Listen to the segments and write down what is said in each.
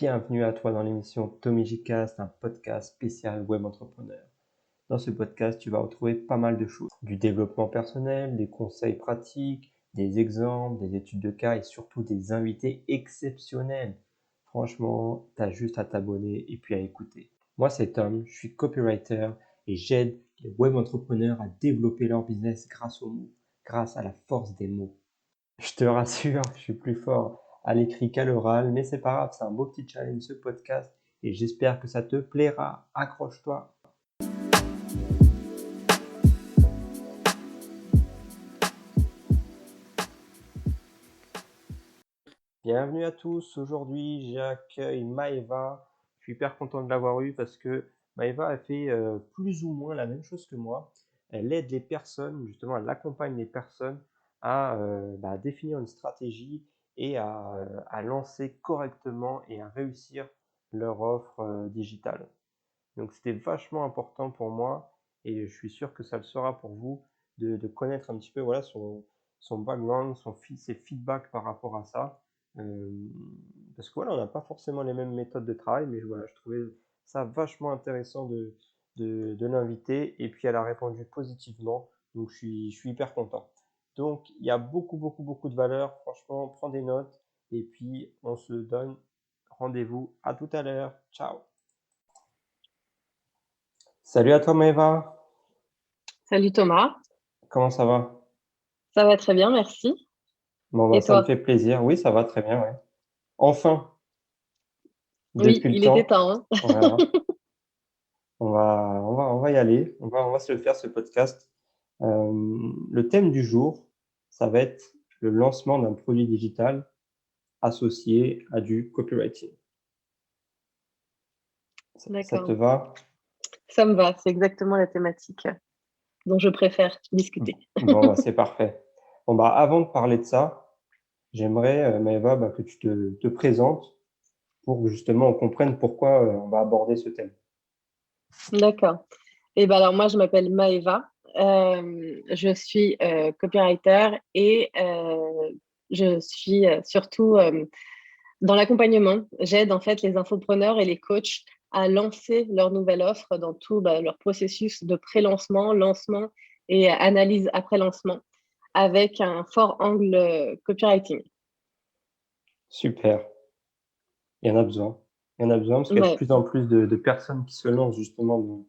Bienvenue à toi dans l'émission Tommy Gcast, un podcast spécial web entrepreneur. Dans ce podcast, tu vas retrouver pas mal de choses. Du développement personnel, des conseils pratiques, des exemples, des études de cas et surtout des invités exceptionnels. Franchement, tu as juste à t'abonner et puis à écouter. Moi, c'est Tom, je suis copywriter et j'aide les web entrepreneurs à développer leur business grâce aux mots, grâce à la force des mots. Je te rassure, je suis plus fort à l'écrit qu'à l'oral, mais c'est pas grave, c'est un beau petit challenge ce podcast et j'espère que ça te plaira. Accroche-toi. Bienvenue à tous. Aujourd'hui, j'accueille Maëva. Je suis hyper content de l'avoir eu parce que Maëva a fait plus ou moins la même chose que moi. Elle aide les personnes, justement, elle accompagne les personnes à définir une stratégie et à lancer correctement et à réussir leur offre digitale. Donc, c'était vachement important pour moi et je suis sûr que ça le sera pour vous de connaître un petit peu voilà, son background, ses feedbacks par rapport à ça. Euh, Parce que voilà, on n'a pas forcément les mêmes méthodes de travail, mais voilà, je trouvais ça vachement intéressant de l'inviter et puis elle a répondu positivement, donc je suis hyper content. Donc il y a beaucoup de valeur, franchement, prends des notes et puis on se donne rendez-vous à tout à l'heure. Ciao. Salut à toi Maëva, Salut Thomas, comment ça va? ça va très bien, merci. Bon bah Et ça me toi? fait plaisir, oui ça va très bien, ouais. Enfin, Oui, depuis le il était temps, temps, hein. voilà. On va y aller. On va se le faire, ce podcast. Le thème du jour, ça va être le lancement d'un produit digital associé à du copywriting. Ça te D'accord, va? ça me va, c'est exactement la thématique dont je préfère discuter. Bon, bah, c'est parfait. Bon, bah, avant de parler de ça, j'aimerais, Maëva, que tu te présentes pour que justement on comprenne pourquoi on va aborder ce thème. D'accord. Et ben alors moi, je m'appelle Maëva, je suis copywriter et je suis surtout dans l'accompagnement. J'aide en fait les infopreneurs et les coachs à lancer leur nouvelle offre dans tout leur processus de pré-lancement, lancement et analyse après lancement, avec un fort angle copywriting. Super. Il y en a besoin. Il y en a besoin parce qu'il y a de Ouais, plus en plus de personnes qui se lancent justement dans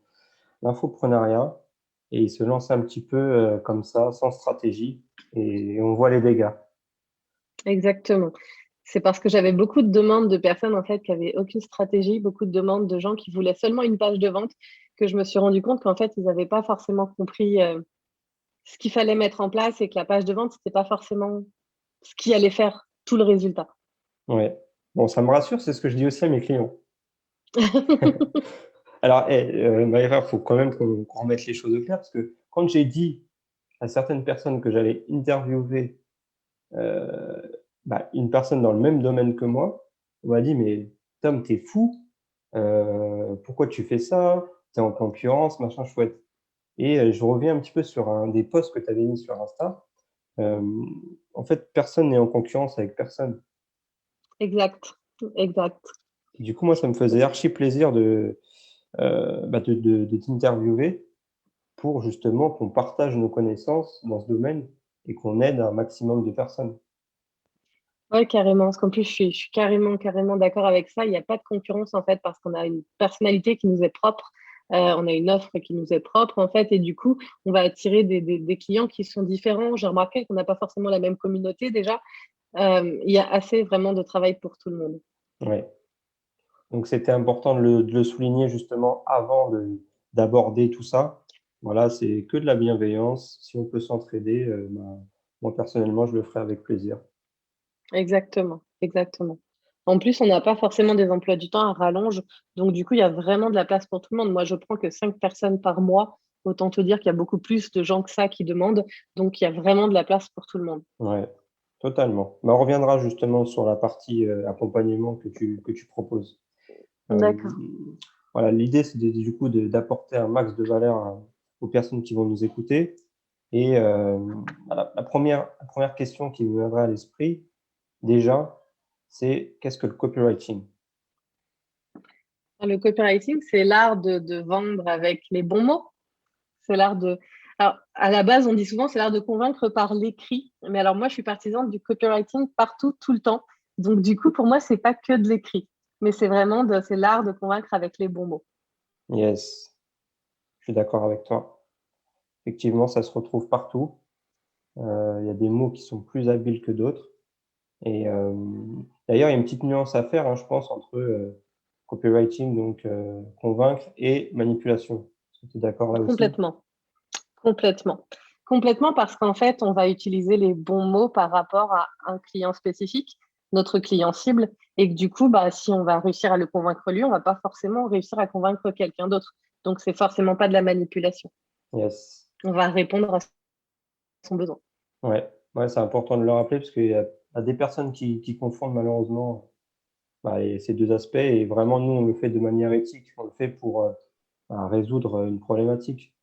l'infoprenariat et ils se lancent un petit peu comme ça, sans stratégie, et on voit les dégâts. exactement. C'est parce que j'avais beaucoup de demandes de personnes en fait qui avaient aucune stratégie, beaucoup de demandes de gens qui voulaient seulement une page de vente, que je me suis rendu compte qu'en fait ils n'avaient pas forcément compris ce qu'il fallait mettre en place et que la page de vente c'était pas forcément ce qui allait faire tout le résultat. Ouais. Bon, ça me rassure, c'est ce que je dis aussi à mes clients. Alors, Maëva, il faut quand même qu'on remette les choses au clair parce que quand j'ai dit à certaines personnes que j'allais interviewer euh, une personne dans le même domaine que moi, on m'a dit, mais Tom, t'es fou, pourquoi tu fais ça? T'es en concurrence, machin chouette. Et je reviens un petit peu sur un des posts que tu avais mis sur Insta. Euh, En fait, personne n'est en concurrence avec personne. Exact, exact. Du coup, moi, ça me faisait archi plaisir de t'interviewer pour justement qu'on partage nos connaissances dans ce domaine et qu'on aide un maximum de personnes. Ouais, carrément. Parce qu'en plus, je suis carrément d'accord avec ça. Il n'y a pas de concurrence, en fait, parce qu'on a une personnalité qui nous est propre. On a une offre qui nous est propre, en fait. Et du coup, on va attirer des clients qui sont différents. J'ai remarqué qu'on n'a pas forcément la même communauté déjà. Il y a assez vraiment de travail pour tout le monde. Ouais. Donc, c'était important de le souligner justement avant d'aborder tout ça. Voilà, c'est que de la bienveillance. Si on peut s'entraider, moi, personnellement, je le ferai avec plaisir. Exactement, exactement. En plus, on n'a pas forcément des emplois du temps à rallonge. Donc, du coup, il y a vraiment de la place pour tout le monde. Moi, je prends que 5 personnes par mois. Autant te dire qu'il y a beaucoup plus de gens que ça qui demandent. Donc, il y a vraiment de la place pour tout le monde. Ouais, totalement. Mais on reviendra justement sur la partie accompagnement que tu proposes. Euh, D'accord. voilà, l'idée, c'est du coup d'apporter un max de valeur aux personnes qui vont nous écouter. Et voilà, la première question qui me viendra à l'esprit, déjà, c'est qu'est-ce que le copywriting? Le copywriting, c'est l'art de vendre avec les bons mots. C'est l'art de. Alors, à la base, on dit souvent c'est l'art de convaincre par l'écrit. Mais alors, moi, je suis partisane du copywriting partout, tout le temps. Donc, du coup, pour moi, c'est pas que de l'écrit, mais c'est vraiment c'est l'art de convaincre avec les bons mots. Yes, je suis d'accord avec toi. Effectivement, ça se retrouve partout. Il y a des mots qui sont plus habiles que d'autres. Et d'ailleurs, il y a une petite nuance à faire, hein, je pense, entre copywriting, donc convaincre, et manipulation. Est-ce que tu es d'accord là aussi? Complètement, complètement. Complètement parce qu'en fait, on va utiliser les bons mots par rapport à un client spécifique, notre client cible, et que du coup, bah, si on va réussir à le convaincre lui, on va pas forcément réussir à convaincre quelqu'un d'autre. Donc, c'est forcément pas de la manipulation. Yes. On va répondre à son besoin. Ouais, ouais, c'est important de le rappeler parce qu'il y a des personnes qui confondent malheureusement bah, ces deux aspects et vraiment, nous, on le fait de manière éthique. On le fait pour bah, résoudre une problématique.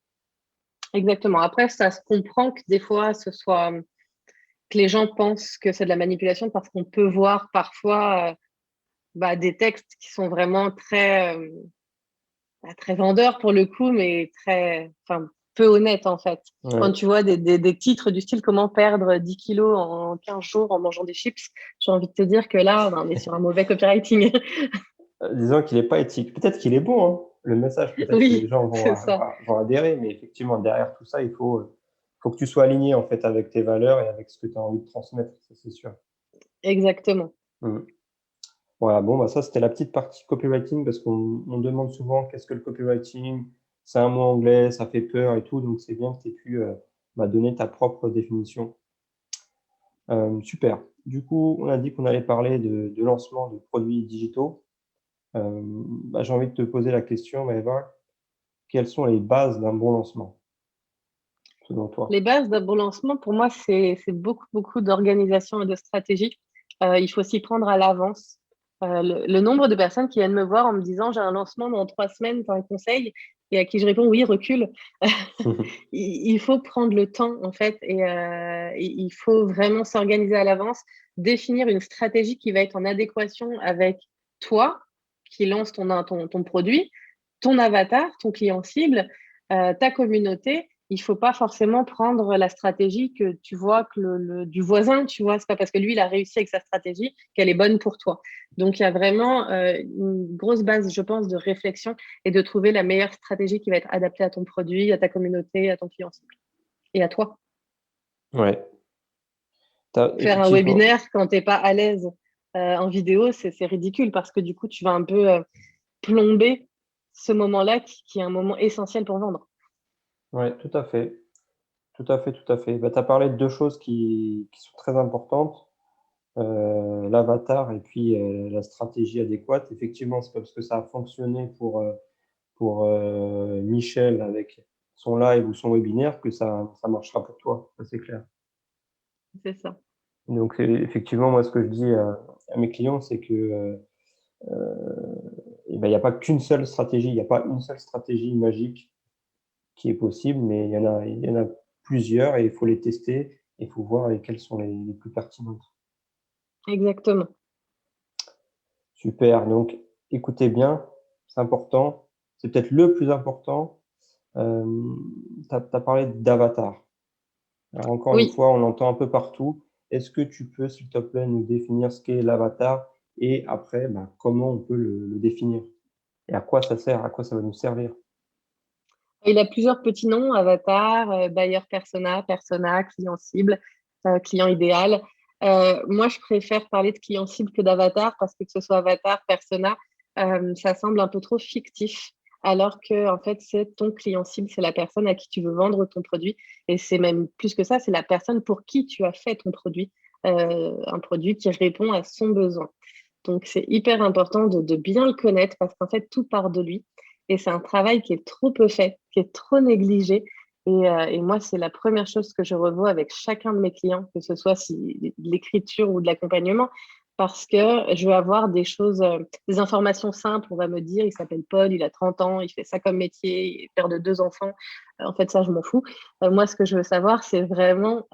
Exactement. Après, ça se comprend que des fois, que les gens pensent que c'est de la manipulation parce qu'on peut voir parfois bah, des textes qui sont vraiment très vendeurs pour le coup, mais enfin, peu honnêtes en fait. Quand Ouais. tu vois des titres du style comment perdre 10 kilos en 15 jours en mangeant des chips, j'ai envie de te dire que là, on est sur un mauvais copywriting. Disons qu'il est pas éthique. Peut-être qu'il est bon, hein. Le message, peut-être que les Oui, gens c'est ça. vont adhérer, mais effectivement, derrière tout ça, faut que tu sois aligné en fait avec tes valeurs et avec ce que tu as envie de transmettre, ça c'est sûr. Exactement. Mmh. Voilà, bon, bah, ça, c'était la petite partie copywriting parce qu'on demande souvent qu'est-ce que le copywriting? C'est un mot anglais, ça fait peur et tout, donc c'est bien que tu aies pu bah, donner ta propre définition. Super. Du coup, on a dit qu'on allait parler de lancement de produits digitaux. Bah, j'ai envie de te poser la question, Maëva, quelles sont les bases d'un bon lancement, selon toi? Les bases d'un bon lancement, pour moi, c'est beaucoup, beaucoup d'organisation et de stratégie. Il faut s'y prendre à l'avance. Le nombre de personnes qui viennent me voir en me disant j'ai un lancement dans 3 semaines, t'as un conseil, et à qui je réponds oui, recule. Il faut prendre le temps, en fait, et il faut vraiment s'organiser à l'avance, définir une stratégie qui va être en adéquation avec toi, qui lance ton produit, ton avatar, ton client cible, ta communauté. Il faut pas forcément prendre la stratégie que tu vois que du voisin, tu vois. C'est pas parce que lui, il a réussi avec sa stratégie qu'elle est bonne pour toi. Donc, il y a vraiment une grosse base, je pense, de réflexion et de trouver la meilleure stratégie qui va être adaptée à ton produit, à ta communauté, à ton client cible et à toi. Ouais, Faire un effectivement. webinaire quand tu n'es pas à l'aise en vidéo, c'est ridicule parce que du coup, tu vas un peu plomber ce moment-là qui est un moment essentiel pour vendre. Ouais, tout à fait. Tout à fait, tout à fait. Bah, tu as parlé de 2 choses qui sont très importantes, l'avatar et puis la stratégie adéquate. Effectivement, c'est pas parce que ça a fonctionné pour Michel avec son live ou son webinaire que ça marchera pour toi, ça c'est clair. C'est ça. Donc effectivement, moi, ce que je dis à mes clients, c'est que et ben, il y a pas qu'une seule stratégie, il y a pas une seule stratégie magique qui est possible, mais il y en a plusieurs et il faut les tester et il faut voir lesquelles sont les plus pertinentes. Exactement. Super, donc écoutez bien, c'est important, c'est peut-être le plus important. Tu as parlé d'avatar. Alors encore une Oui. fois, on l'entend un peu partout. Est-ce que tu peux, s'il te plaît, nous définir ce qu'est l'avatar et après, bah, comment on peut le définir? Et à quoi ça sert? À quoi ça va nous servir? Il a plusieurs petits noms, avatar, buyer persona, client cible, client idéal. Moi, je préfère parler de client cible que d'avatar parce que ce soit avatar, persona, ça semble un peu trop fictif. Alors que, en fait, c'est ton client cible, c'est la personne à qui tu veux vendre ton produit. Et c'est même plus que ça, c'est la personne pour qui tu as fait ton produit, un produit qui répond à son besoin. Donc, c'est hyper important de bien le connaître parce qu'en fait, tout part de lui. Et c'est un travail qui est trop peu fait, qui est trop négligé. Et moi, c'est la première chose que je revois avec chacun de mes clients, que ce soit de l'écriture ou de l'accompagnement, parce que je vais avoir des choses, des informations simples. On va me dire, il s'appelle Paul, il a 30 ans, il fait ça comme métier, il est père de 2 enfants. En fait, ça, je m'en fous. Moi, ce que je veux savoir, c'est vraiment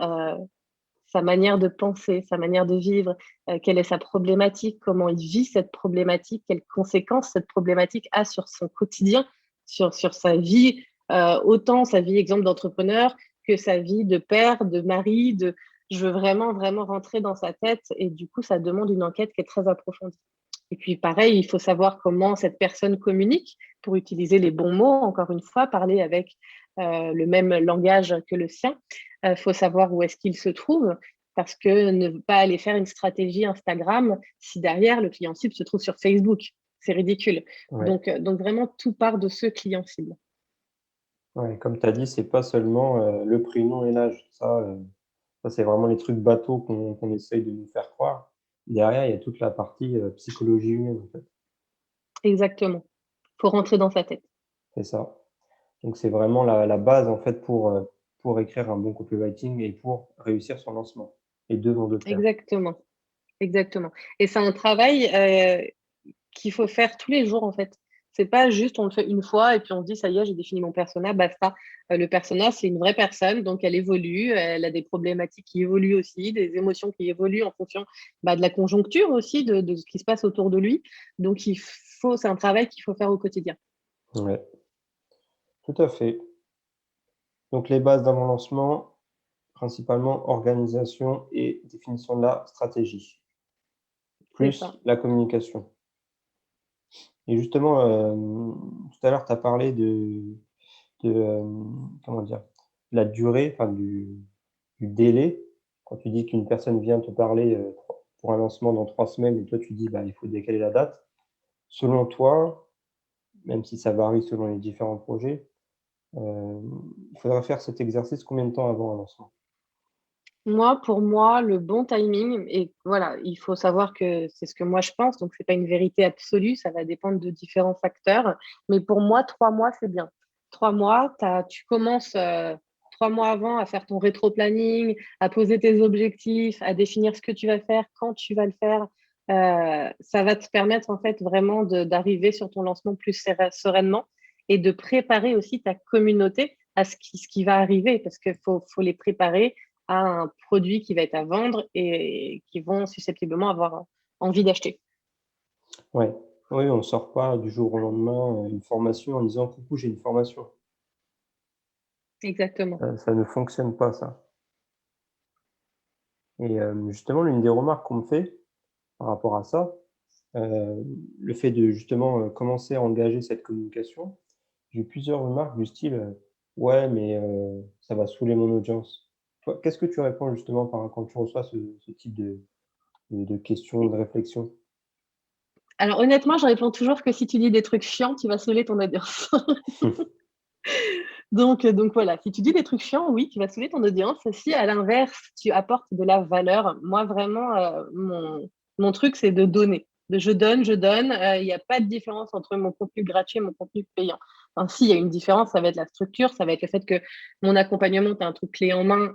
sa manière de penser, sa manière de vivre, quelle est sa problématique, comment il vit cette problématique, quelles conséquences cette problématique a sur son quotidien, sur sa vie, autant sa vie, exemple, d'entrepreneur que sa vie de père, de mari, je veux vraiment, vraiment rentrer dans sa tête et du coup, ça demande une enquête qui est très approfondie. Et puis pareil, il faut savoir comment cette personne communique pour utiliser les bons mots, encore une fois, parler avec le même langage que le sien. Il faut savoir où est-ce qu'il se trouve, parce que ne pas aller faire une stratégie Instagram si derrière le client cible se trouve sur Facebook. C'est ridicule. Ouais. Donc vraiment, tout part de ce client cible. Ouais, comme tu as dit, c'est pas seulement, le prénom et l'âge. Ça, c'est vraiment les trucs bateaux qu'on essaye de nous faire croire. Derrière, il y a toute la partie, psychologie humaine, en fait. Exactement. Il faut rentrer dans sa tête. C'est ça. Donc c'est vraiment la base, en fait, pour écrire un bon copywriting et pour réussir son lancement. Les 2 vont de pair. Exactement. Exactement. Et c'est un travail qu'il faut faire tous les jours, en fait. C'est pas juste on le fait une fois et puis on se dit ça y est, j'ai défini mon persona, basta. Le persona, c'est une vraie personne, donc elle évolue, elle a des problématiques qui évoluent aussi, des émotions qui évoluent en fonction de la conjoncture aussi, de ce qui se passe autour de lui. Donc c'est un travail qu'il faut faire au quotidien. Ouais, tout à fait. Donc les bases d'un bon lancement, principalement organisation et définition de la stratégie, C'est ça. plus la communication. Et justement, tout à l'heure, tu as parlé comment dire? La durée, enfin du délai. Quand tu dis qu'une personne vient te parler, pour un lancement dans 3 semaines et toi tu dis: «Bah, il faut décaler la date». Selon toi, même si ça varie selon les différents projets, il faudrait faire cet exercice combien de temps avant un lancement? Moi, pour moi, le bon timing, et voilà, il faut savoir que c'est ce que moi je pense, donc c'est pas une vérité absolue, ça va dépendre de différents facteurs. Mais pour moi, 3 mois, c'est bien. 3 mois, tu commences 3 mois avant à faire ton rétro-planning, à poser tes objectifs, à définir ce que tu vas faire, quand tu vas le faire. Ça va te permettre en fait vraiment d'arriver sur ton lancement plus sereinement et de préparer aussi ta communauté à ce qui va arriver, parce qu'il faut les préparer à un produit qui va être à vendre et qui vont susceptiblement avoir envie d'acheter. Ouais. Oui, on sort pas du jour au lendemain, une formation en disant: «Coucou, j'ai une formation». Exactement. Ça ne fonctionne pas ça. Et justement, l'une des remarques qu'on me fait par rapport à ça, le fait de justement, commencer à engager cette communication, j'ai eu plusieurs remarques du style, «Ouais, mais ça va saouler mon audience». Toi, qu'est-ce que tu réponds justement quand tu reçois ce type de questions, de réflexions? Alors honnêtement, je réponds toujours que si tu dis des trucs chiants, tu vas saouler ton audience. Donc voilà, si tu dis des trucs chiants, oui, tu vas saouler ton audience. Si à l'inverse, tu apportes de la valeur, moi vraiment, mon truc, c'est de donner. Je donne, je donne. Il n'y a pas de différence entre mon contenu gratuit et mon contenu payant. Enfin, si, il y a une différence, ça va être la structure, ça va être le fait que mon accompagnement, tu as un truc clé en main,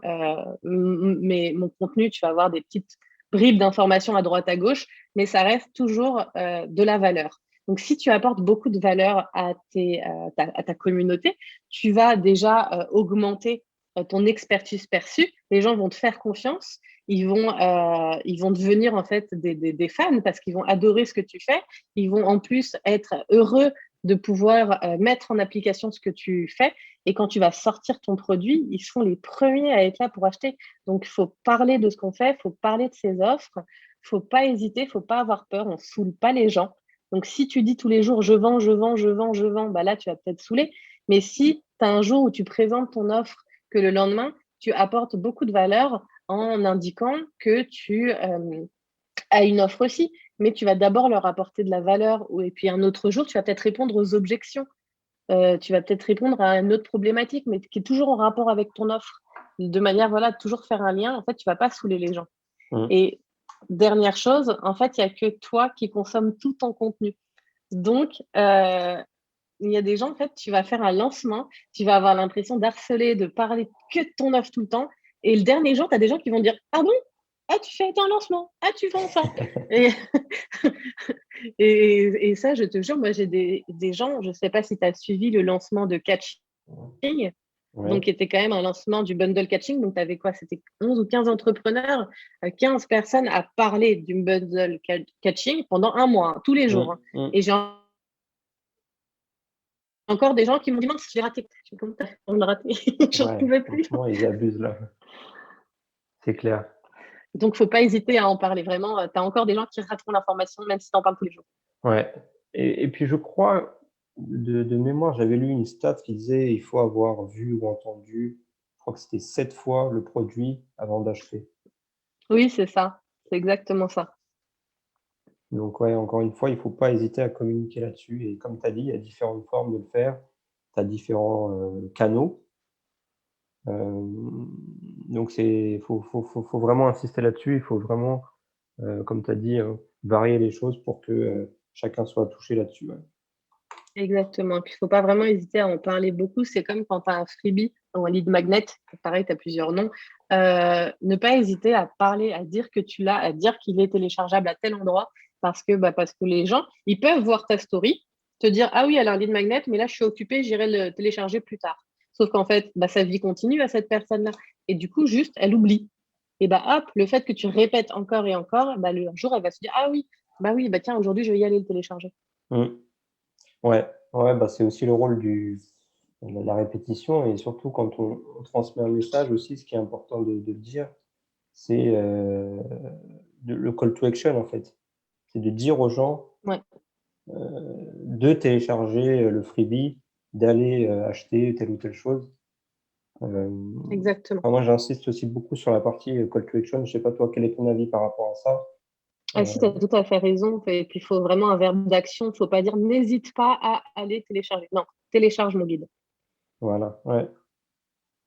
mais mon contenu, tu vas avoir des petites bribes d'informations à droite, à gauche, mais ça reste toujours de la valeur. Donc, si tu apportes beaucoup de valeur à ta communauté, tu vas déjà augmenter ton expertise perçue. Les gens vont te faire confiance. Ils vont devenir en fait des fans parce qu'ils vont adorer ce que tu fais. Ils vont en plus être heureux de pouvoir mettre en application ce que tu fais. Et quand tu vas sortir ton produit, ils seront les premiers à être là pour acheter. Donc, il faut parler de ce qu'on fait, il faut parler de ses offres, il ne faut pas hésiter, il ne faut pas avoir peur. On ne saoule pas les gens. Donc, si tu dis tous les jours je vends, je vends, je vends, je vends, bah là, tu vas peut-être saouler. Mais si tu as un jour où tu présentes ton offre, que le lendemain, tu apportes beaucoup de valeur en indiquant que tu as une offre aussi, mais tu vas d'abord leur apporter de la valeur. Et puis un autre jour, tu vas peut-être répondre aux objections. Tu vas peut-être répondre à une autre problématique, mais qui est toujours en rapport avec ton offre. De manière, voilà, toujours faire un lien. En fait, tu vas pas saouler les gens. Mmh. Et dernière chose, en fait, il n'y a que toi qui consommes tout ton contenu. Donc, il y a des gens, en fait, tu vas faire un lancement, tu vas avoir l'impression d'harceler, de parler que de ton offre tout le temps. Et le dernier jour, tu as des gens qui vont dire: «Ah bon? Ah, tu fais un lancement? Ah, tu vends ça?» et, et ça, je te jure, moi, j'ai des gens, je ne sais pas si tu as suivi le lancement de Catching. Donc, Ouais. qui était quand même un lancement du bundle catching. Donc, tu avais quoi? C'était 11 ou 15 entrepreneurs, 15 personnes à parler du bundle catching pendant un mois, hein, tous les jours, hein. Et j'ai encore des gens qui m'ont dit, mince, j'ai raté. Je me comment t'as fait pour le rater? J'en Ouais, pouvais plus. franchement, ils abusent là. C'est clair. Donc, faut pas hésiter à en parler vraiment. Tu as encore des gens qui rateront l'information, même si tu en parles tous les jours. Ouais. Et puis je crois, de mémoire, j'avais lu une stat qui disait il faut avoir vu ou entendu, je crois que c'était 7 fois le produit avant d'acheter. Oui, c'est ça. C'est exactement ça. Donc ouais, encore une fois, il faut pas hésiter à communiquer là-dessus. Et comme tu as dit, il y a différentes formes de le faire. Tu as différents canaux. Donc faut vraiment insister là-dessus. Il faut vraiment, comme tu as dit, varier les choses pour que chacun soit touché là-dessus. Ouais. Exactement. Puis, il faut pas vraiment hésiter à en parler beaucoup. C'est comme quand tu as un freebie ou un lead magnet, pareil, tu as plusieurs noms. Ne pas hésiter à parler, à dire que tu l'as, à dire qu'il est téléchargeable à tel endroit parce que les gens, ils peuvent voir ta story, te dire, ah oui, elle a un lead magnet, mais là, je suis occupée, j'irai le télécharger plus tard. Sauf qu'en fait, sa vie continue à cette personne-là. Et du coup, juste, elle oublie. Et hop, le fait que tu répètes encore et encore, le jour, elle va se dire, ah oui, tiens, aujourd'hui, je vais y aller le télécharger. Mmh. Ouais, ouais, bah, c'est aussi le rôle de la répétition et surtout quand on transmet un message aussi, ce qui est important de le dire, c'est, le call to action, en fait. C'est de dire aux gens, Ouais, de télécharger, le freebie, d'aller, acheter telle ou telle chose. Hem, exactement. moi, j'insiste aussi beaucoup sur la partie, call to action. Je sais pas toi, quel est ton avis par rapport à ça? Ah si, tu as Heu, tout à fait raison. Et puis, il faut vraiment un verbe d'action. Il ne faut pas dire n'hésite pas à aller télécharger. Non, télécharge mon guide. voilà, ouais.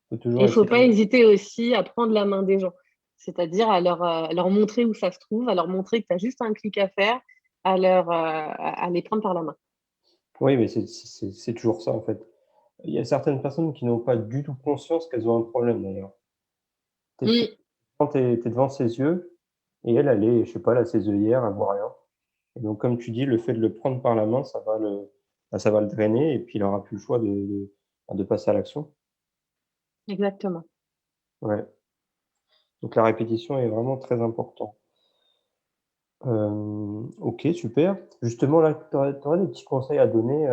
Faut Et toujours il ne faut pas essayer. hésiter aussi à prendre la main des gens. C'est-à-dire à leur montrer où ça se trouve, à leur montrer que tu as juste un clic à faire, à les prendre par la main. Oui, mais c'est toujours ça, en fait. Il y a certaines personnes qui n'ont pas du tout conscience qu'elles ont un problème, d'ailleurs. Tu es Mm, quand tu es devant ses yeux et elle, elle est, je sais pas, elle a ses œillères, elle voit rien et donc comme tu dis, le fait de le prendre par la main, ça va le drainer et puis il aura plus le choix de passer à l'action. exactement. Ouais, donc la répétition est vraiment très important. OK, super. Justement, là, tu aurais des petits conseils à donner,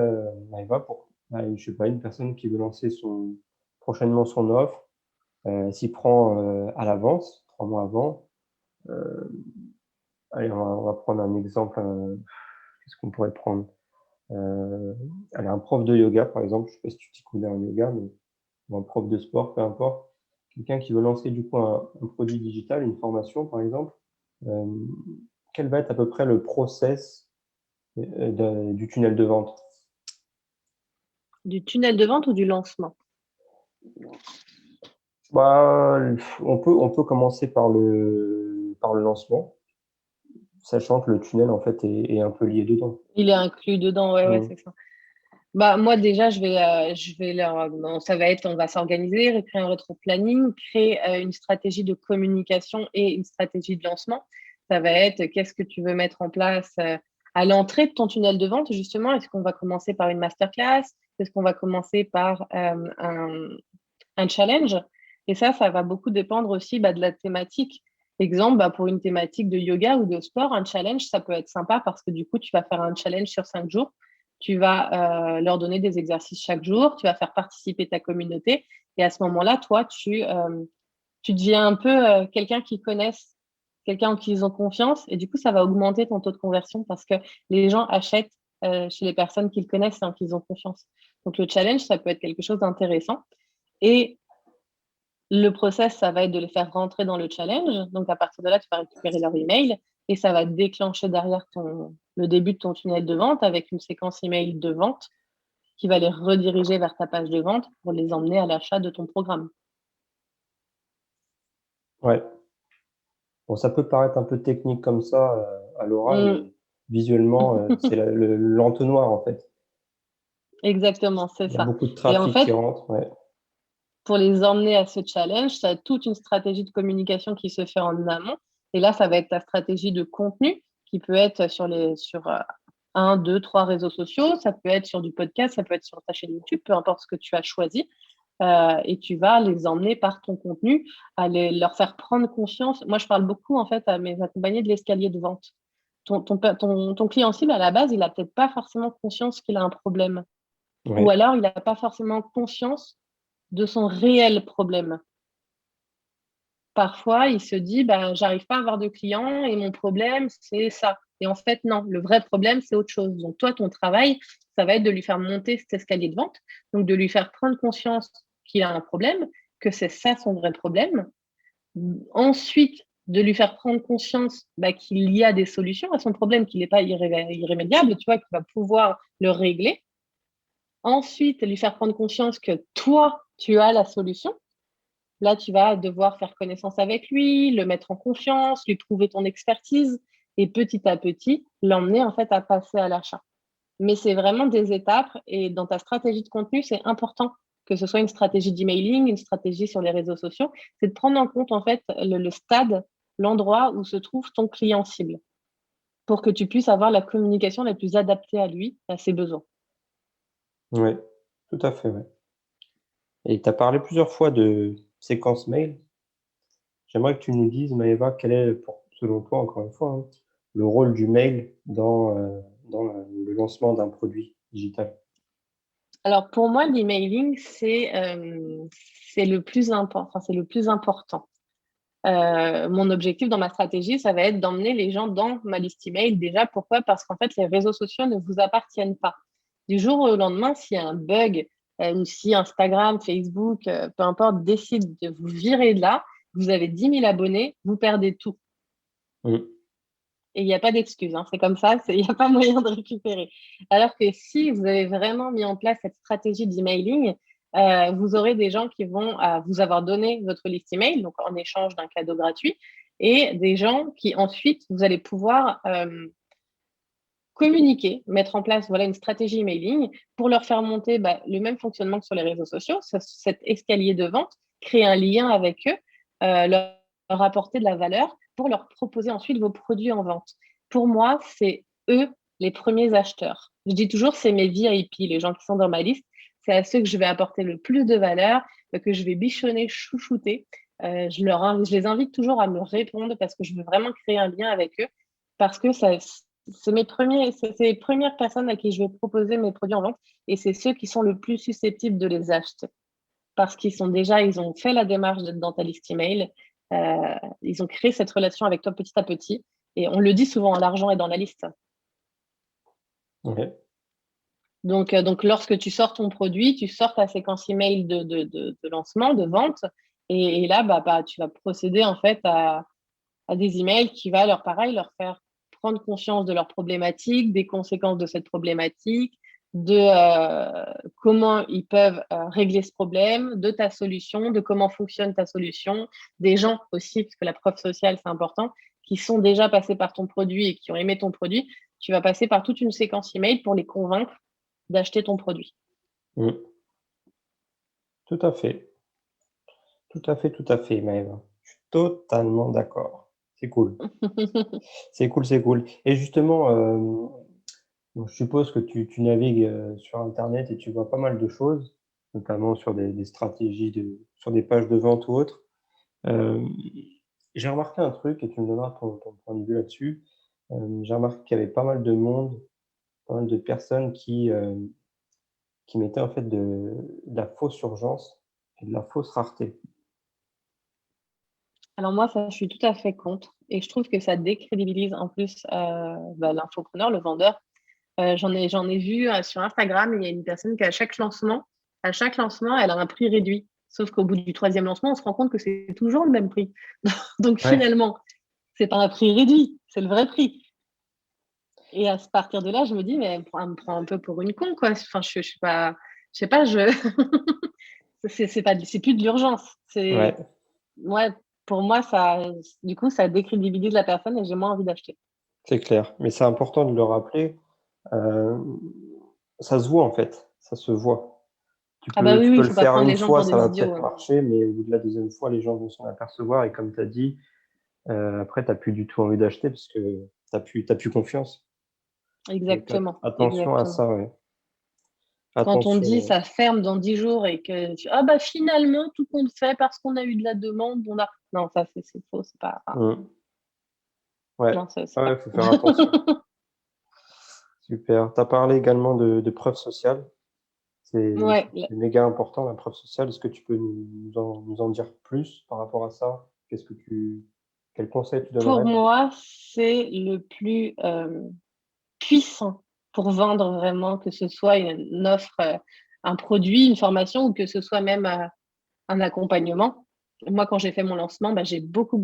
Maëva, pour, bah, je sais pas, une personne qui veut lancer prochainement son offre, s'y prend, à l'avance, 3 mois avant. Heu, allez, on va prendre un exemple, qu'est-ce qu'on pourrait prendre? Heu, allez, un prof de yoga, par exemple, je sais pas si tu t'y connais en yoga, mais ou un prof de sport, peu importe. Quelqu'un qui veut lancer du coup un produit digital, une formation, par exemple, hem, quel va être à peu près le process, du tunnel de vente? Du tunnel de vente ou du lancement? Bah, on peut commencer par le lancement, sachant que le tunnel, en fait, est un peu lié dedans. Il est inclus dedans, ouais, Mmh. c'est ça. Moi déjà, je vais leur bon, ça va être on va s'organiser, créer un rétro-planning, créer, une stratégie de communication et une stratégie de lancement. Ça va être, qu'est-ce que tu veux mettre en place, à l'entrée de ton tunnel de vente justement? Est-ce qu'on va commencer par une masterclass? Est-ce qu'on va commencer par, un challenge? Et ça va beaucoup dépendre aussi, de la thématique. Exemple, pour une thématique de yoga ou de sport, un challenge, ça peut être sympa parce que du coup, tu vas faire un challenge sur 5 jours. Tu vas leur donner des exercices chaque jour. Tu vas faire participer ta communauté. Et à ce moment-là, toi, tu deviens un peu quelqu'un qu'ils connaissent, quelqu'un en qui ils ont confiance. Et du coup, ça va augmenter ton taux de conversion parce que les gens achètent chez les personnes qu'ils connaissent et en qui ils ont confiance. Donc, le challenge, ça peut être quelque chose d'intéressant. Et le process, ça va être de les faire rentrer dans le challenge. Donc, à partir de là, tu vas récupérer leur email et ça va déclencher derrière le début de ton tunnel de vente avec une séquence email de vente qui va les rediriger vers ta page de vente pour les emmener à l'achat de ton programme. Ouais. Bon, ça peut paraître un peu technique comme ça, à l'oral, Mmh. mais visuellement, c'est l'entonnoir, en fait. Exactement, c'est Il y a ça. beaucoup de Et en trafic qui fait, rentre, ouais. pour les emmener à ce challenge, tu as toute une stratégie de communication qui se fait en amont. Et là, ça va être ta stratégie de contenu qui peut être sur 1, 2, 3 réseaux sociaux. Ça peut être sur du podcast, ça peut être sur ta chaîne YouTube, peu importe ce que tu as choisi. et tu vas les emmener par ton contenu, leur faire prendre conscience. Moi, je parle beaucoup en fait à mes accompagnés de l'escalier de vente. Ton client cible, à la base, il n'a peut-être pas forcément conscience qu'il a un problème. Ou Ouais, alors, il n'a pas forcément conscience de son réel problème. Parfois, il se dit, bah, j'arrive pas à avoir de clients et mon problème, c'est ça. Et en fait, non, le vrai problème, c'est autre chose. Donc, toi, ton travail, ça va être de lui faire monter cet escalier de vente, donc de lui faire prendre conscience qu'il a un problème, que c'est ça son vrai problème. Ensuite, de lui faire prendre conscience bah, qu'il y a des solutions à son problème, qu'il n'est pas irrémédiable, tu vois, qu'il va pouvoir le régler. Ensuite, lui faire prendre conscience que toi, tu as la solution. Là, tu vas devoir faire connaissance avec lui, le mettre en confiance, lui prouver ton expertise et petit à petit, l'emmener en fait à passer à l'achat. Mais c'est vraiment des étapes et dans ta stratégie de contenu, c'est important que ce soit une stratégie d'emailing, une stratégie sur les réseaux sociaux, c'est de prendre en compte en fait le stade, l'endroit où se trouve ton client cible pour que tu puisses avoir la communication la plus adaptée à lui, à ses besoins. ouais, tout à fait, ouais. Et tu as parlé plusieurs fois de séquence mail. J'aimerais que tu nous dises, Maëva, quel est, selon toi, encore une fois, hein, le rôle du mail dans le lancement d'un produit digital. Alors pour moi, l'emailing, c'est le plus important. Enfin, c'est le plus important. Mon objectif dans ma stratégie, ça va être d'emmener les gens dans ma liste email. Déjà, pourquoi? Parce qu'en fait, les réseaux sociaux ne vous appartiennent pas. Du jour au lendemain, s'il y a un bug ou si Instagram, Facebook, peu importe, décide de vous virer de là, vous avez 10 000 abonnés, vous perdez tout. Mmh. Et il n'y a pas d'excuse, hein. C'est comme ça, il n'y a pas moyen de récupérer. Alors que si vous avez vraiment mis en place cette stratégie d'emailing, vous aurez des gens qui vont vous avoir donné votre liste email, donc en échange d'un cadeau gratuit, et des gens qui ensuite, vous allez pouvoir communiquer, mettre en place voilà, une stratégie emailing pour leur faire monter le même fonctionnement que sur les réseaux sociaux, cet escalier de vente, créer un lien avec eux, leur apporter de la valeur pour leur proposer ensuite vos produits en vente. Pour moi, c'est eux les premiers acheteurs. Je dis toujours, c'est mes VIP, les gens qui sont dans ma liste. C'est à ceux que je vais apporter le plus de valeur, que je vais bichonner, chouchouter. Je les invite toujours à me répondre parce que je veux vraiment créer un lien avec eux parce que c'est les premières personnes à qui je vais proposer mes produits en vente et c'est ceux qui sont le plus susceptibles de les acheter parce ils ont fait la démarche d'être dans ta liste email, ils ont créé cette relation avec toi petit à petit et on le dit souvent, l'argent est dans la liste. Ouais. Donc, lorsque tu sors ton produit, tu sors ta séquence email de lancement, de vente et là, tu vas procéder en fait à des emails qui va pareil, leur faire prendre conscience de leurs problématiques, des conséquences de cette problématique, de comment ils peuvent régler ce problème, de ta solution, de comment fonctionne ta solution, des gens aussi, parce que la preuve sociale, c'est important, qui sont déjà passés par ton produit et qui ont aimé ton produit. Tu vas passer par toute une séquence email pour les convaincre d'acheter ton produit. Mmh. Tout à fait. Tout à fait, tout à fait, Maëva. Je suis totalement d'accord. C'est cool. C'est cool, c'est cool. Et justement, donc je suppose que tu navigues, sur internet et tu vois pas mal de choses, notamment sur des stratégies sur des pages de vente ou autres. Hem, j'ai remarqué un truc et tu me donneras ton point de vue là-dessus. J'ai remarqué qu'il y avait pas mal de monde, pas mal de personnes qui mettaient en fait de la fausse urgence et de la fausse rareté. Alors moi, ça, je suis tout à fait contre et je trouve que ça décrédibilise en plus l'infopreneur, le vendeur. J'en ai vu sur Instagram, il y a une personne qui, à chaque lancement, elle a un prix réduit. Sauf qu'au bout du troisième lancement, on se rend compte que c'est toujours le même prix. Donc Ouais, finalement, c'est pas un prix réduit, c'est le vrai prix. Et à partir de là, je me dis, mais elle me prend un peu pour une con, quoi. Enfin, je sais pas, c'est plus de l'urgence. ouais, Ouais, pour moi, du coup, ça décrédibilise la personne et j'ai moins envie d'acheter. c'est clair. Mais c'est important de le rappeler, hem, ça se voit en fait, ça se voit. Ah bah oui, Tu oui, peux il le faut pas faire prendre une les gens fois, pour ça des va idiots, peut-être ouais. marcher, mais au bout de la deuxième fois, les gens vont s'en apercevoir et comme tu as dit, après tu as plus du tout envie d'acheter parce que tu as plus confiance. Donc Exactement, attention à exactement. ça, ouais. Quand on dit Attention. ça ferme dans 10 jours et que ah bah finalement tout compte fait parce qu'on a eu de la demande, on a. Non, ça c'est faux, c'est pas. Ouais, Non, ça c'est ouais, pas. ouais, faut faire attention. Super. Tu as parlé également de preuve sociale. Ouais, C'est méga important, la preuve sociale. Est-ce que tu peux nous en dire plus par rapport à ça? Quel conseil tu pour donnerais? moi, c'est le plus puissant pour vendre vraiment, que ce soit une offre, un produit, une formation ou que ce soit même un accompagnement. Moi, quand j'ai fait mon lancement, bah, j'ai beaucoup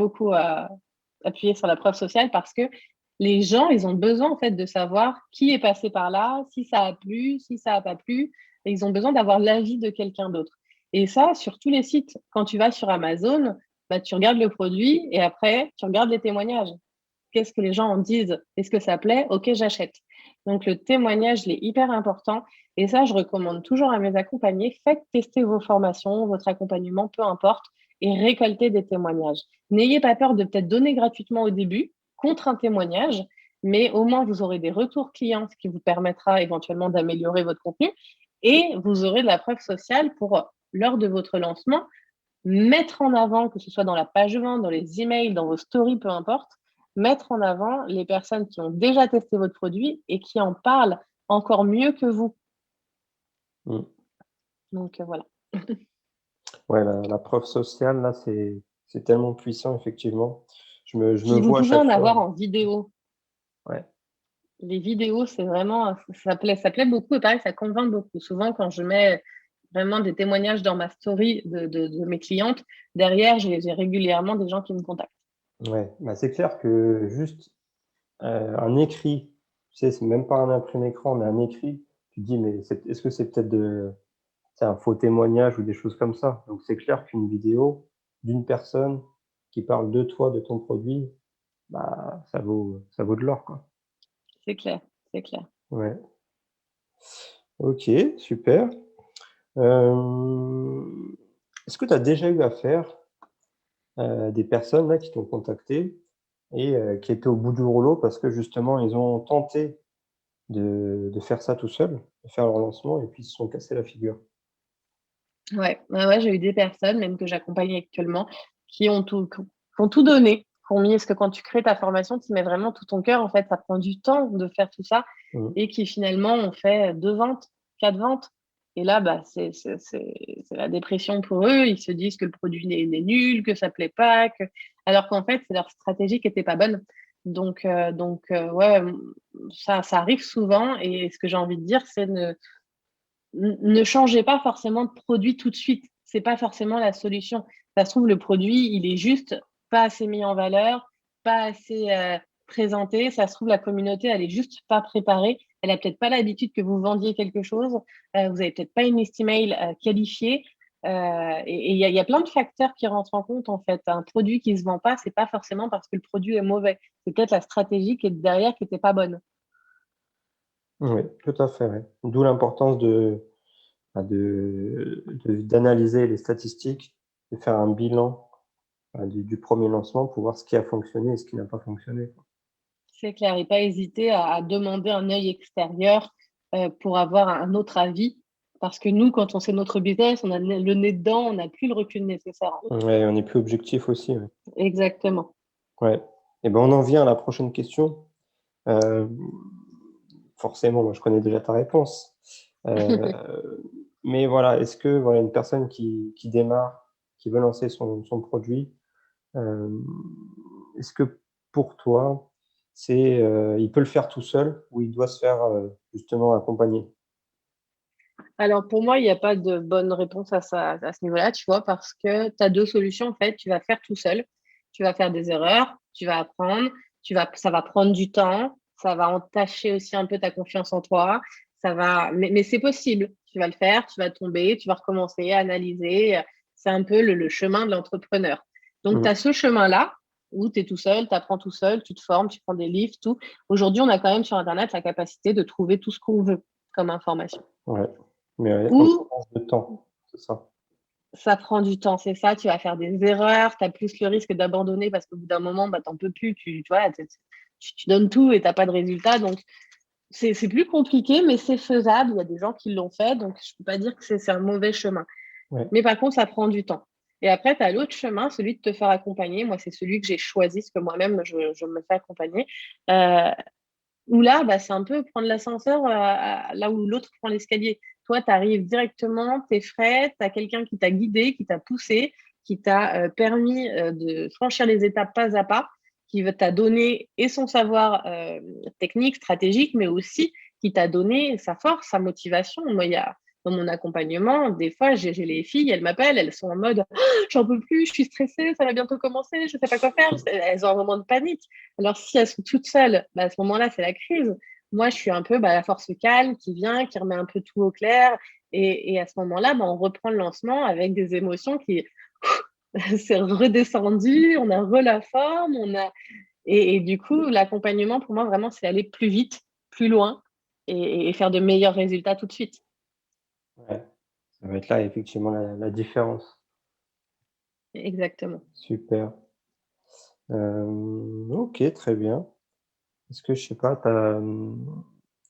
appuyé sur la preuve sociale parce que les gens, ils ont besoin en fait de savoir qui est passé par là, si ça a plu, si ça a pas plu, et ils ont besoin d'avoir l'avis de quelqu'un d'autre. Et ça, sur tous les sites, quand tu vas sur Amazon, bah, tu regardes le produit et après, tu regardes les témoignages. Qu'est-ce que les gens en disent? Est-ce que ça plaît? Ok, j'achète. Donc le témoignage, il est hyper important. Et ça, je recommande toujours à mes accompagnés, faites tester vos formations, votre accompagnement, peu importe, et récoltez des témoignages. N'ayez pas peur de peut-être donner gratuitement au début, contre un témoignage, mais au moins vous aurez des retours clients, ce qui vous permettra éventuellement d'améliorer votre contenu, et vous aurez de la preuve sociale pour, lors de votre lancement, mettre en avant, que ce soit dans la page de vente, dans les emails, dans vos stories, peu importe, mettre en avant les personnes qui ont déjà testé votre produit et qui en parlent encore mieux que vous. Mmh. Donc voilà. Ouais, la preuve sociale, là, c'est tellement puissant, effectivement. Je me Puis vous vois à pouvez chaque en fois. avoir en vidéo. Ouais, Les vidéos, c'est vraiment, ça plaît beaucoup et pareil, ça convainc beaucoup. Souvent, quand je mets vraiment des témoignages dans ma story de mes clientes, derrière, j'ai régulièrement des gens qui me contactent. ouais. Bah, c'est clair que juste, un écrit, tu sais, c'est même pas un imprimé écran, mais un écrit, tu te dis: «Mais est-ce que c'est peut-être c'est un faux témoignage ou des choses comme ça?» Donc c'est clair qu'une vidéo d'une personne qui parle de toi, de ton produit, bah, ça vaut de l'or, quoi. C'est clair, c'est clair. Ouais. OK, super. Est-ce que tu as déjà eu affaire, des personnes là qui t'ont contacté et qui étaient au bout du rouleau parce que justement ils ont tenté de faire ça tout seuls, de faire leur lancement et puis ils se sont cassés la figure? Ouais, ouais, ouais, j'ai eu des personnes, même que j'accompagne actuellement, qui ont tout donné, qui ont mis parce que quand tu crées ta formation, tu mets vraiment tout ton cœur, en fait, ça prend du temps de faire tout ça Mmh. et qui finalement ont fait 2 ventes, 4 ventes et là, bah, c'est la dépression pour eux. Ils se disent que le produit est nul, que ça plaît pas, que alors qu'en fait, c'est leur stratégie qui était pas bonne. Ouais, ça arrive souvent et ce que j'ai envie de dire, c'est ne changez pas forcément de produit tout de suite. C'est pas forcément la solution. Ça se trouve, le produit, il est juste pas assez mis en valeur, pas assez présenté. Ça se trouve, la communauté, elle est juste pas préparée. Elle a peut-être pas l'habitude que vous vendiez quelque chose. Vous avez peut-être pas une liste email qualifiée. Et il y a plein de facteurs qui rentrent en compte en fait. Un produit qui se vend pas, c'est pas forcément parce que le produit est mauvais. C'est peut-être la stratégie qui est derrière qui était pas bonne. Oui, tout à fait, ouais. D'où l'importance d'analyser les statistiques, de faire un bilan, du 1er lancement pour voir ce qui a fonctionné et ce qui n'a pas fonctionné, quoi. C'est clair et pas hésiter à demander un œil extérieur, pour avoir un autre avis. Parce que nous, quand on sait notre business, on a le nez dedans, on n'a plus le recul nécessaire. Ouais, on est plus objectif aussi, ouais. Exactement. Ouais et ben, on en vient à la prochaine question. Hem, Forcément, moi, je connais déjà ta réponse. Mais voilà, est-ce que, voilà, une personne qui démarre, qui veut lancer son produit, hem, est-ce que pour toi, il peut le faire tout seul ou il doit se faire, justement accompagner? Alors pour moi, il y a pas de bonne réponse à ce niveau-là, tu vois? Parce que tu as 2 solutions, en fait. Tu vas faire tout seul, tu vas faire des erreurs, tu vas apprendre, ça va prendre du temps, ça va entacher aussi un peu ta confiance en toi, mais c'est possible. Tu vas le faire, tu vas tomber, tu vas recommencer, analyser, c'est un peu le chemin de l'entrepreneur. Donc tu Mmh. as ce chemin-là où tu es tout seul, tu apprends tout seul, tu te formes, tu prends des livres, tout. Aujourd'hui, on a quand même sur internet la capacité de trouver tout ce qu'on veut comme information. Ouais, mais ouais, on Ou change de temps, c'est ça. ça prend du temps, c'est ça, tu vas faire des erreurs, tu as plus le risque d'abandonner parce qu'au bout d'un moment, bah, tu en peux plus, tu vois, tu donnes tout et tu as pas de résultat donc c'est plus compliqué, mais c'est faisable. Il y a des gens qui l'ont fait, donc je ne peux pas dire que c'est un mauvais chemin. Ouais, Mais par contre, ça prend du temps. Et après, tu as l'autre chemin, celui de te faire accompagner. Moi, c'est celui que j'ai choisi, parce que moi-même, je me fais accompagner. Euh, Où là, bah, c'est un peu prendre l'ascenseur là où l'autre prend l'escalier. Toi, tu arrives directement, tu es frais, tu as quelqu'un qui t'a guidé, qui t'a poussé, qui t'a permis de franchir les étapes pas à pas, qui t'a donné et son savoir technique, stratégique, mais aussi qui t'a donné sa force, sa motivation. Moi, il y a dans mon accompagnement, des fois, j'ai les filles, elles m'appellent, elles sont en mode j'en peux plus, je suis stressée, ça va bientôt commencer, je sais pas quoi faire. Elles ont un moment de panique. Alors, si elles sont toutes seules, bah, à ce moment-là, c'est la crise. Moi, je suis un peu la force calme qui vient, qui remet un peu tout au clair. Et à ce moment-là, bah, on reprend le lancement avec des émotions qui c'est redescendu, on a re la forme, et du coup, l'accompagnement, pour moi, vraiment, c'est aller plus vite, plus loin et faire de meilleurs résultats tout de suite. ouais, ça va être là effectivement la différence. Exactement. Super. OK, très bien. Est-ce que je sais pas,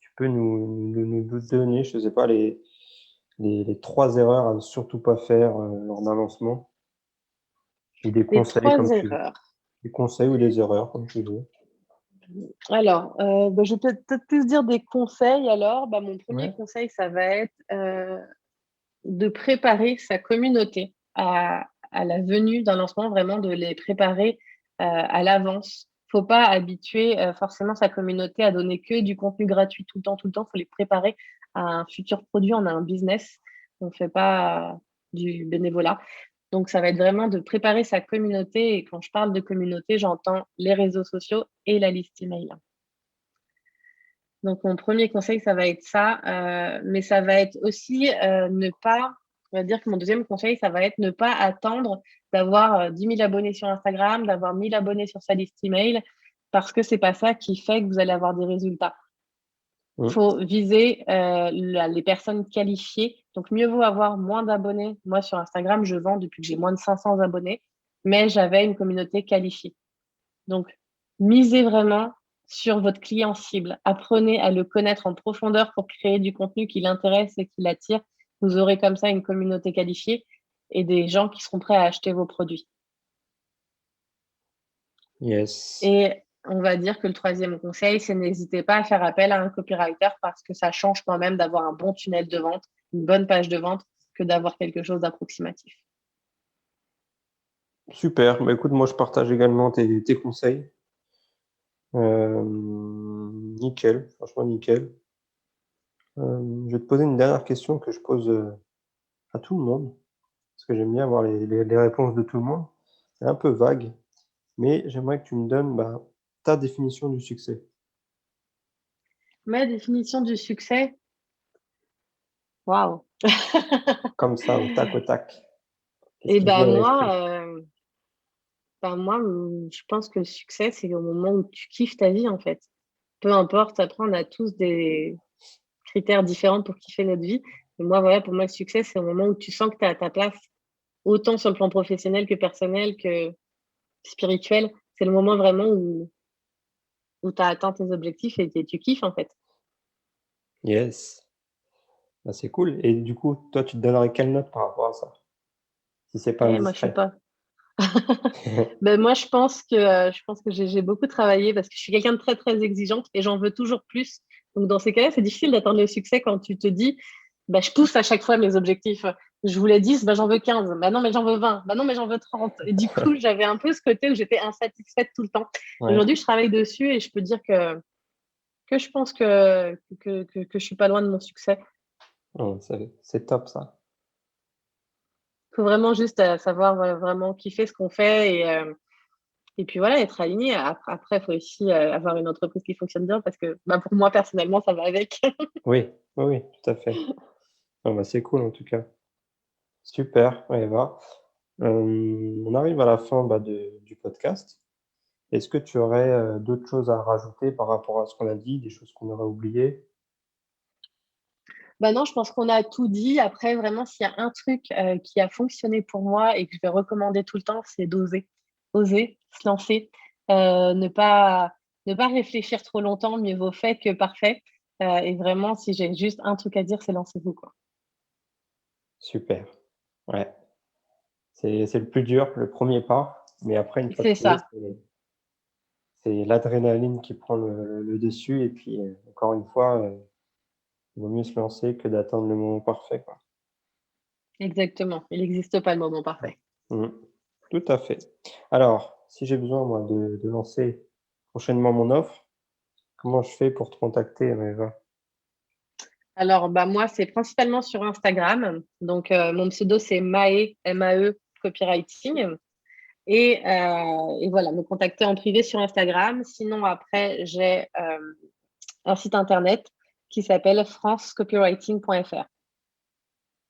tu peux nous donner, je sais pas, les 3 erreurs à ne surtout pas faire, lors d'un lancement? Ou des Les conseils trois comme tu veux. erreurs. Des conseils ou des erreurs comme tu veux. Alors, bah, je vais peut-être plus dire des conseils alors. Bah, mon premier Ouais, conseil, ça va être de préparer sa communauté à la venue d'un lancement, vraiment de les préparer à l'avance. Faut pas habituer forcément sa communauté à donner que du contenu gratuit tout le temps, tout le temps. Faut les préparer à un futur produit. On a un business, on ne fait pas du bénévolat. Donc, ça va être vraiment de préparer sa communauté. Et quand je parle de communauté, j'entends les réseaux sociaux et la liste email. Donc, mon premier conseil, ça va être ça. Mais ça va être aussi ne pas, on va dire que mon deuxième conseil, ça va être ne pas attendre d'avoir 10 000 abonnés sur Instagram, d'avoir 1000 abonnés sur sa liste email, parce que c'est pas ça qui fait que vous allez avoir des résultats. Il mmh, faut viser les personnes qualifiées. Donc, mieux vaut avoir moins d'abonnés. Moi, sur Instagram, je vends depuis que j'ai moins de 500 abonnés, mais j'avais une communauté qualifiée. Donc, misez vraiment sur votre client cible. Apprenez à le connaître en profondeur pour créer du contenu qui l'intéresse et qui l'attire. Vous aurez comme ça une communauté qualifiée et des gens qui seront prêts à acheter vos produits. yes. Et on va dire que le troisième conseil, c'est n'hésitez pas à faire appel à un copywriter parce que ça change quand même d'avoir un bon tunnel de vente, une bonne page de vente, que d'avoir quelque chose d'approximatif. Super, bah, écoute, moi je partage également tes conseils. Nickel, franchement nickel. Je vais te poser une dernière question que je pose, à tout le monde, parce que j'aime bien avoir les réponses de tout le monde. C'est un peu vague, mais j'aimerais que tu me donnes, bah, ta définition du succès. Ma définition du succès, waouh. Comme ça, au tac. Qu'est-ce Et qui te ben vient à moi, l'esprit? moi, je pense que le succès, c'est au moment où tu kiffes ta vie, en fait. Peu importe, après, on a tous des critères différents pour kiffer notre vie. Et moi, voilà, pour moi, le succès, c'est au moment où tu sens que tu as ta place, autant sur le plan professionnel que personnel que spirituel. C'est le moment vraiment où tu as atteint tes objectifs et tu kiffes, en fait. Yes, bah, c'est cool et du coup, toi, tu te donnerais quelle note par rapport à ça? Si c'est pas Et moi, je sais indiscret? pas. Ben, moi, je pense que j'ai beaucoup travaillé parce que je suis quelqu'un de très, très exigeante et j'en veux toujours plus. Donc, dans ces cas-là, c'est difficile d'atteindre le succès quand tu te dis, bah, je pousse à chaque fois mes objectifs. Je voulais 10, bah, j'en veux 15. Bah, non, mais j'en veux 20. Bah, non, mais j'en veux 30. Et du coup, j'avais un peu ce côté où j'étais insatisfaite tout le temps. Ouais, Aujourd'hui, je travaille dessus et je peux dire que je pense que je suis pas loin de mon succès. oh, c'est top ça. Il faut vraiment juste savoir vraiment kiffer ce qu'on fait et puis voilà, être aligné. Après, il faut aussi avoir une entreprise qui fonctionne bien parce que bah, pour moi, personnellement, ça va avec. Oui, oui, oui, tout à fait. Ah bah, c'est cool en tout cas. Super, ouais, Eva. On arrive à la fin, bah, du podcast. Est-ce que tu aurais, d'autres choses à rajouter par rapport à ce qu'on a dit, des choses qu'on aurait oubliées? Bah non, je pense qu'on a tout dit. Après, vraiment, s'il y a un truc qui a fonctionné pour moi et que je vais recommander tout le temps, c'est d'oser. Oser, se lancer, ne pas réfléchir trop longtemps, mieux vaut fait que parfait. Et vraiment, si j'ai juste un truc à dire, c'est lancez-vous, quoi. Super. Ouais, c'est le plus dur, le premier pas, mais après une fois C'est que tu y es, ça, c'est l'adrénaline qui prend le dessus et puis, encore une fois, il vaut mieux se lancer que d'attendre le moment parfait, quoi. exactement. Il n'existe pas le moment parfait. Mmh. Tout à fait. Alors, si j'ai besoin moi de lancer prochainement mon offre, comment je fais pour te contacter, Maëva? Alors, bah, moi, c'est principalement sur Instagram. Donc, mon pseudo, c'est Mae, M-A-E, copywriting. Et voilà, me contacter en privé sur Instagram. Sinon, après, j'ai un site internet qui s'appelle francecopywriting.fr.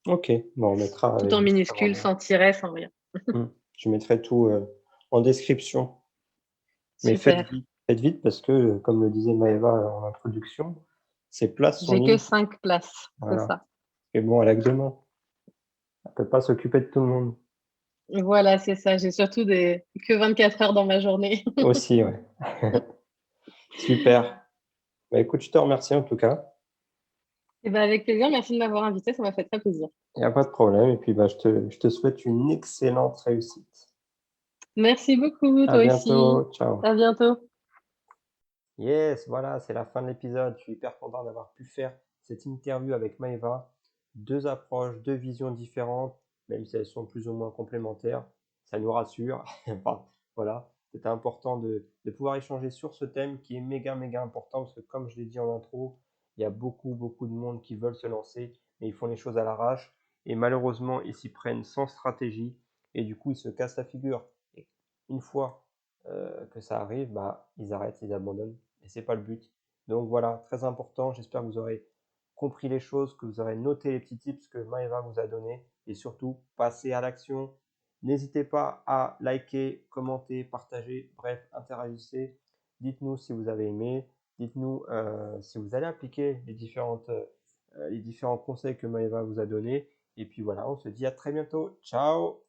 OK, bon on mettra Tout les en différents minuscules, liens. sans tiret, sans rien. Mmh. Je mettrai tout, en description. Mais Super. faites vite parce que, comme le disait Maëva en introduction, ces places sont J'ai que limitées. 5 places, c'est Voilà. ça. Et bon, elle a que 2 mains, elle peut pas s'occuper de tout le monde. Voilà, c'est ça. J'ai surtout que 24 heures dans ma journée. Aussi, ouais. Super. Bah, écoute, je te remercie en tout cas. Et ben, avec plaisir. Merci de m'avoir invité. Ça m'a fait très plaisir. Il y a pas de problème et puis, bah, je te souhaite une excellente réussite. Merci beaucoup, À toi aussi. bientôt, ciao. À bientôt. Yes, voilà, c'est la fin de l'épisode. Je suis hyper content d'avoir pu faire cette interview avec Maëva. 2 approches, 2 visions différentes, même si elles sont plus ou moins complémentaires. Ça nous rassure. Enfin, voilà, c'était important de pouvoir échanger sur ce thème qui est méga, méga important parce que comme je l'ai dit en intro, il y a beaucoup, beaucoup de monde qui veulent se lancer, mais ils font les choses à l'arrache et malheureusement, ils s'y prennent sans stratégie et du coup, ils se cassent la figure. Et une fois que ça arrive, bah, ils arrêtent, ils abandonnent et c'est pas le but. Donc voilà, très important. J'espère que vous aurez compris les choses, que vous aurez noté les petits tips que Maëva vous a donnés et surtout passez à l'action. N'hésitez pas à liker, commenter, partager, bref, interagissez. Dites-nous si vous avez aimé, dites-nous si vous allez appliquer les différents conseils que Maëva vous a donnés. Et puis voilà, on se dit à très bientôt. Ciao!